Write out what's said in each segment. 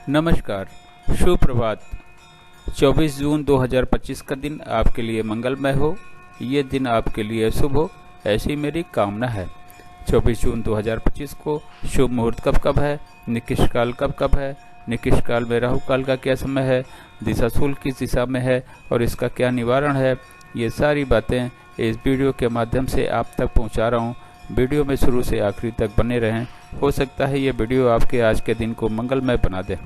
नमस्कार, सुप्रभात। 24 जून 2025 का दिन आपके लिए मंगलमय हो, ये दिन आपके लिए शुभ हो, ऐसी मेरी कामना है। 24 जून 2025 को शुभ मुहूर्त कब है, निकिष्ट काल कब है, निकिष्ट काल में राहु काल का क्या समय है, दिशा शूल किस दिशा में है और इसका क्या निवारण है, ये सारी बातें इस वीडियो के माध्यम से आप तक पहुंचा रहा हूं। वीडियो में शुरू से आखिरी तक बने रहें। हो सकता है ये वीडियो आपके आज के दिन को मंगलमय बना दे।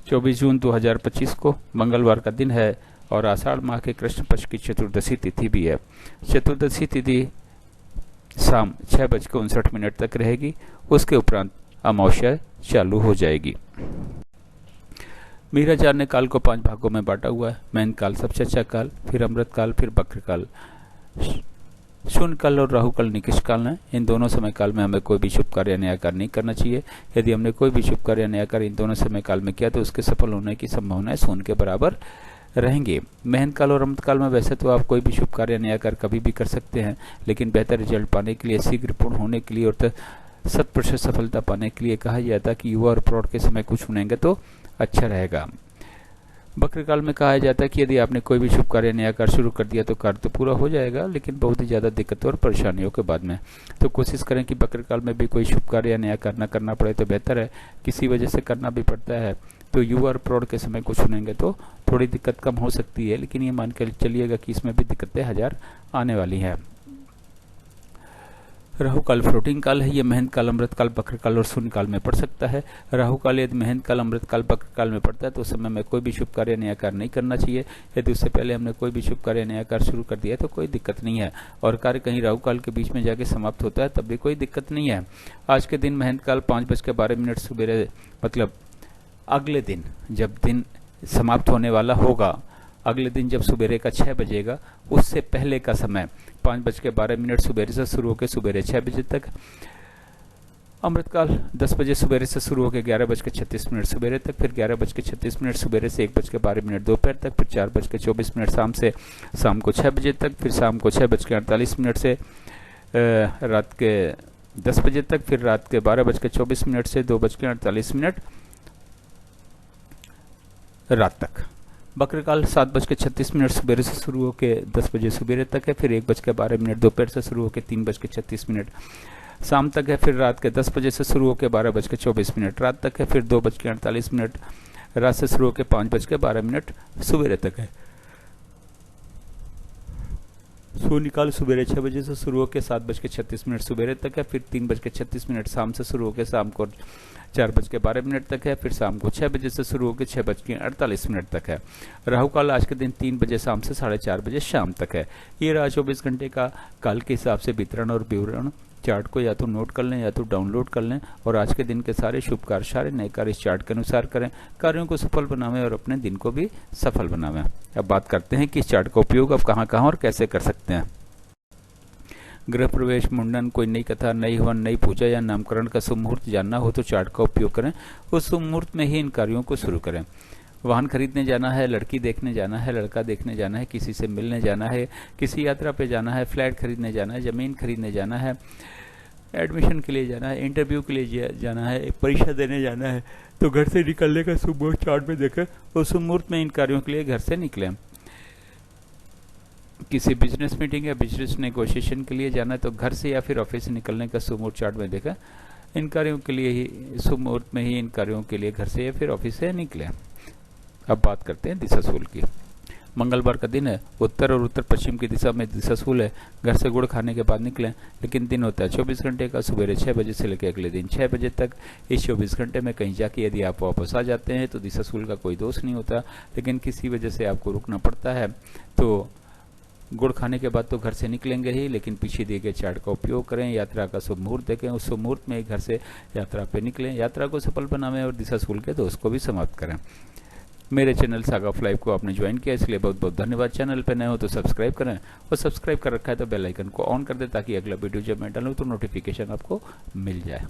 24 जून 2025 को मंगलवार का दिन है और आषाढ़ माह के कृष्ण पक्ष की चतुर्दशी तिथि भी है। चतुर्दशी तिथि शाम 6:59 तक रहेगी। उसके उपरांत अमावस्या चालू हो जाएगी। मीराचार्य ने काल को 5 भागों में बांटा हुआ है। मैन काल, सबसे अच्छा काल, फिर अमृत काल, फिर बक्र काल, शून्य काल और राहु काल निकिष्ट काल है। इन दोनों समय काल में हमें कोई भी शुभ कार्य नया कार्य नहीं करना चाहिए। यदि हमने कोई भी शुभ कार्य नया कार्य इन दोनों समय काल में किया तो उसके सफल होने की संभावनाएं शून्य के बराबर रहेंगे। महंत काल और अमृत काल में वैसे तो आप कोई भी शुभ कार्य नया कार्य कभी भी कर सकते हैं, लेकिन बेहतर रिजल्ट पाने के लिए, शीघ्र पूर्ण होने के लिए और 100% सफलता पाने के लिए कहा जाता है कि युवा और प्रौढ़ के समय कुछ चुनेंगे तो अच्छा रहेगा। बक्र काल में कहा जाता है कि यदि आपने कोई भी शुभ कार्य नया कार्य शुरू कर दिया तो कार्य तो पूरा हो जाएगा, लेकिन बहुत ही ज्यादा दिक्कतों और परेशानियों के बाद में। तो कोशिश करें कि बक्र काल में भी कोई शुभ कार्य नया करना पड़े तो बेहतर है। किसी वजह से करना भी पड़ता है तो युवा और प्रौढ़ के समय को चुनेंगे तो थोड़ी दिक्कत कम हो सकती है, लेकिन ये मान कर चलिएगा कि इसमें भी दिक्कतें हजार आने वाली हैं। राहु काल फ्लोटिंग काल है। ये महंत काल, अमृत काल, बक्र काल और शून्य काल में पड़ सकता है। राहु काल यदि महंत काल, अमृत काल, बक्र काल में पड़ता है तो उस समय में कोई भी शुभ कार्य नया कार्य नहीं करना चाहिए। यदि उससे पहले हमने कोई भी शुभ कार्य नया कार्य शुरू कर दिया तो कोई दिक्कत नहीं है, और कार्य कहीं राहु काल के बीच में जाके समाप्त होता है तब भी कोई दिक्कत नहीं है। आज के दिन महंत काल 5:12 सुबह, मतलब अगले दिन जब दिन समाप्त होने वाला होगा, अगले दिन जब सुबेरे का 6 बजेगा, उससे पहले का समय 5:12 सुबेरे से शुरू होकर सुबेरे 6 बजे तक। अमृत काल 10 बजे सुबेरे से शुरू होकर 11:36 सुबेरे तक, फिर 11:36 सुबेरे से 1:12 दोपहर तक, फिर 4:24 शाम को 6 बजे तक, फिर शाम को 6:48 से रात के 10 बजे तक, फिर रात के 12:24 से 2:48 रात तक। बक्र काल 7:36 सुबेरे से शुरू होकर 10 बजे सुबेरे तक है, फिर 1:12 दोपहर से शुरू होकर 3:36 शाम तक है, फिर रात के 10 बजे से शुरू होकर 12:24 रात तक है, फिर 2:48 रात से शुरू होकर 5:12 सुबेरे तक है। शून्य काल सुबेरे 6 बजे से शुरू होकर 7:36 सुबेरे तक है, फिर 3:36 शाम से शुरू होकर शाम को 4:12 तक है, फिर शाम को 6 बजे से शुरू होकर 6:48 तक है। राहु काल आज के दिन 3 बजे शाम से 4:30 बजे शाम तक है। ये रहा 24 घंटे का काल के हिसाब से वितरण और विवरण। चार्ट को या तो नोट कर लें या तो डाउनलोड कर लें, और आज के दिन के सारे शुभ कार्य, सारे नए कार्य इस चार्ट के अनुसार करें। कार्यों को सफल बनावें और अपने दिन को भी सफल बनावें। अब बात करते हैं कि इस चार्ट का उपयोग आप कहां और कैसे कर सकते हैं। गृह प्रवेश, मुंडन, कोई नई कथा, नई हवन, नई पूजा या नामकरण का शुभ मुहूर्त जानना हो तो चार्ट का उपयोग करें। उस शुभ मुहूर्त में ही इन कार्यों को शुरू करें। वाहन खरीदने जाना है, लड़की देखने जाना है, लड़का देखने जाना है, किसी से मिलने जाना है, किसी यात्रा पे जाना है, फ्लैट खरीदने जाना है, जमीन खरीदने जाना है, एडमिशन के लिए जाना है, इंटरव्यू के लिए जाना है, परीक्षा देने जाना है, तो घर से निकलने का शुभ मुहूर्त चार्ट में देखें। उस शुभ मुहूर्त में इन कार्यों के लिए घर से निकलें। किसी बिजनेस मीटिंग या बिजनेस नेगोशिएशन के लिए जाना है तो घर से या फिर ऑफिस से निकलने का शुभ मुहूर्त चार्ट में देखा। इन कार्यों के लिए ही, शुभ मुहूर्त में ही इन कार्यों के लिए घर से या फिर ऑफिस से निकले। अब बात करते हैं दिशा शूल की। मंगलवार का दिन है, उत्तर और उत्तर पश्चिम की दिशा में दिशा शूल है। घर से गुड़ खाने के बाद निकलें, लेकिन दिन होता है 24 घंटे का, सुबह 6 बजे से लेकर अगले दिन 6 बजे तक। इस 24 घंटे में कहीं जाके यदि आप वापस आ जाते हैं तो दिशा शूल का कोई दोष नहीं होता, लेकिन किसी वजह से आपको रुकना पड़ता है तो गुड़ खाने के बाद तो घर से निकलेंगे ही, लेकिन पीछे दिए गए चार्ट का उपयोग करें। यात्रा का शुभ मुहूर्त देखें, उस शुभ मुहूर्त में घर से यात्रा पे निकलें, यात्रा को सफल बनावें और दिशा शूल के दोष को भी समाप्त करें। मेरे चैनल सागा ऑफ लाइफ को आपने ज्वाइन किया, इसलिए बहुत बहुत धन्यवाद। चैनल पे नए हो तो सब्सक्राइब करें, और सब्सक्राइब कर रखा है तो बेल आइकन को ऑन कर दें ताकि अगला वीडियो जब मैं डालूं तो नोटिफिकेशन आपको मिल जाए।